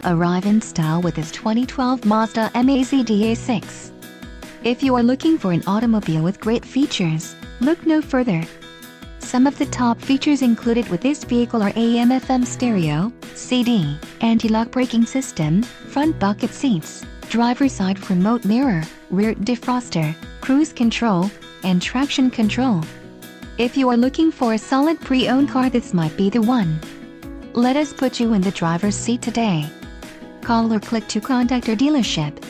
Arrive in style with this 2012 Mazda MAZDA6. If you are looking for an automobile with great features, look no further. Some of the top features included with this vehicle are AM/FM stereo, CD, anti-lock braking system, front bucket seats, driver's side remote mirror, rear defroster, cruise control, and traction control. If you are looking for a solid pre-owned car, this might be the one. Let us put you in the driver's seat today. Call or click to contact our dealership.